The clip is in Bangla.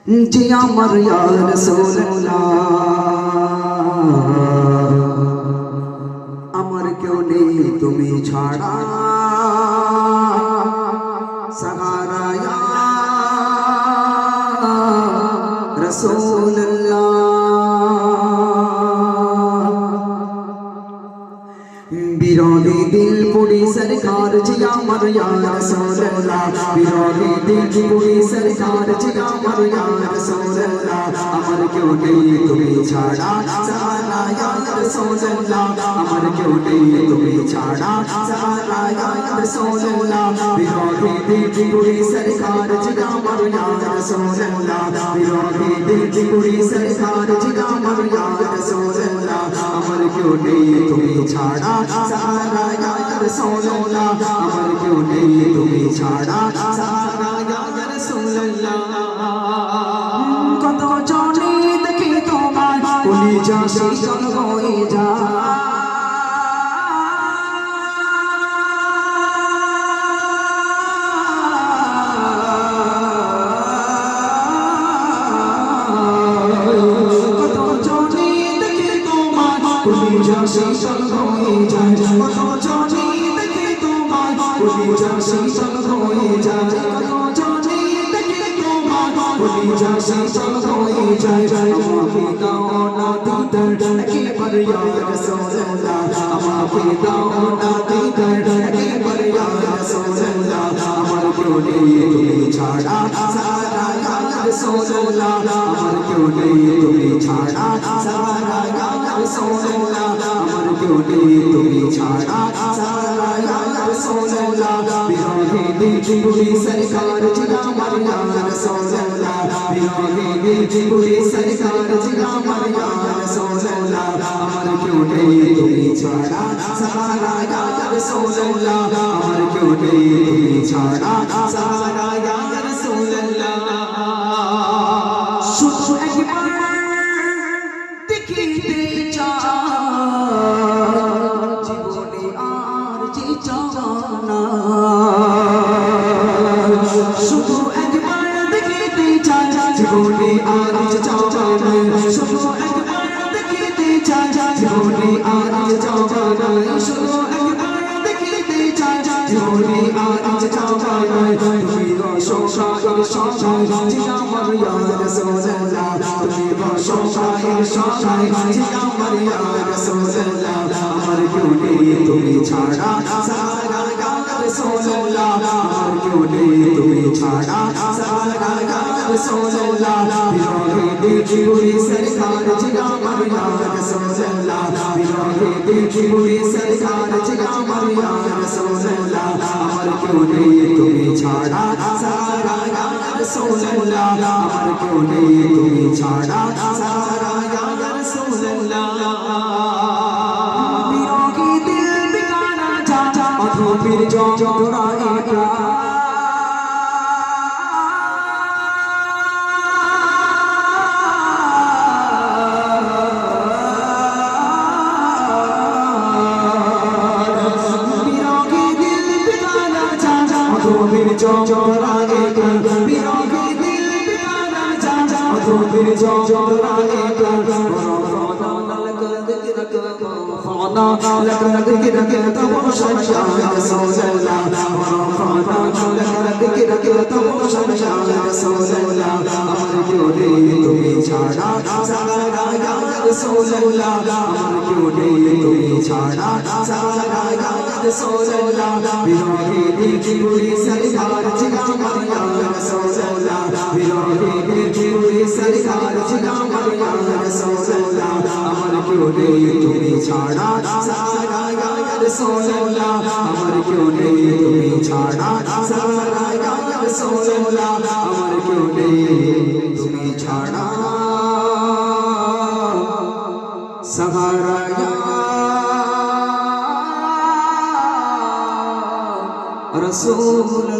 জি আমার ইয়া রাসূলুল্লাহ আমার কেউ নেই তুমি ছাড়া সাহারা ইয়া রাসূলুল্লাহ বিরোধী দিল পুরি সরকার জি আমার ইয়া রাসূলুল্লাহ বিরোধী দিল পুরি সরকার জি আমার ইয়া রাসূলুল্লাহ আমার কেউ নেই তুমি ছাড়া সাহারা ইয়া রাসূলুল্লাহ আমার কেউ নেই তুমি ছাড়া সাহারা ইয়া রাসূলুল্লাহ বিরোধী দিল পুরি সরকার জি আমার ইয়া রাসূলুল্লাহ বিরোধী দিল পুরি সরকার জি আমার ইয়া রাসূলুল্লাহ আমার কেউ নেই তুমি ছাড়া সাহারা ইয়া রাসূলুল্লাহ আমার কেউ নেই তুমি ছাড়া সাহারা ইয়া রাসূলুল্লাহ কত জনে দেখি তোমার কলিজা শীতল হয়ে যায় কলিজা শীতল হয়ে যায় কত জনে দেখে তোমার কলিজা শীতল হয়ে যায় কত জনে দেখে তোমার কলিজা শীতল হয়ে যায় আমাকে দাও না দিদার একবার ইয়া রাসূলুল্লাহ আমাকে দাও না দিদার একবার ইয়া রাসূলুল্লাহ আমার কেউ নেই তুমি ছাড়া সাহারা ইয়া রাসূলুল্লাহ আমার কেউ নেই তুমি ছাড়া সাহারা ইয়া রাসূলুল্লাহ আমার কেউ নেই তুমি ছাড়া সাহারা ইয়া রাসূলুল্লাহ বিরোধী দিল পুরি সরকার জি আমার ইয়া রাসূলুল্লাহ বিরোধী দিল পুরি সরকার জি আমার ইয়া রাসূলুল্লাহ আমার কেউ নেই তুমি ছাড়া সাহারা ইয়া রাসূলুল্লাহ আমার কেউ নেই তুমি ছাড়া সাহারা ইয়া রাসূলুল্লাহ শুধু একবার দেখিতে জীবনে আর যে চাওনা শুধু একবার দেখিতে চাই জীবনে আর যে চাওনা শুধু একবার দেখিতে চাই জীবনে আর যে চাওনা শুধু একবার দেখিতে চাই জীবনে আর যে চাওনা তুমি রসোশায়ের শায় জি আমার ইয়া রাসূলুল্লাহ তুমি রসোশায়ের শায় জি আমার ইয়া রাসূলুল্লাহ আমার কেউ নেই তুমি ছাড়া সাহারা ইয়া রাসূলুল্লাহ আমার কেউ নেই তুমি ছাড়া সাহারা ইয়া রাসূলুল্লাহ বিরোধী দিল পুরি সরকার জি আমার ইয়া রাসূলুল্লাহ বিরোধী দিল পুরি সরকার জি আমার ইয়া রাসূলুল্লাহ আমার কেউ নেই তুমি ছাড়া সাহারা ইয়া রাসূলুল্লাহ আমার কেউ নেই তুমি ছাড়া সাহারা ইয়া রাসূলুল্লাহ বিরোধী দিল বিকানা যা অধপীর যন্ত্রণা এটা অধপীর যন্ত্রণা এটা বিরোধী দিল বিকানা যা অধপীর যন্ত্রণা এটা لك ذكرك تبصر يا رسول الله ورفعنا لك ذكرك تبصر يا رسول الله আমার কেউ নেই তুমি ছাড়া সাহারা ইয়া রাসূলুল্লাহ আমার কেউ নেই তুমি ছাড়া সাহারা ইয়া রাসূলুল্লাহ বিরোধী দিল পুরি সরকার জি আমার ইয়া রাসূলুল্লাহ বিরোধী দিল পুরি সরকার জি আমার ইয়া রাসূলুল্লাহ আমার কেউ নেই তুমি ছাড়া সাহারা ইয়া রাসূলুল্লাহ আমার কেউ নেই তুমি ছাড়া সাহারা ইয়া রাসূলুল্লাহ আমার কেউ নেই তুমি ছাড়া সাহারা ইয়া রাসূলুল্লাহ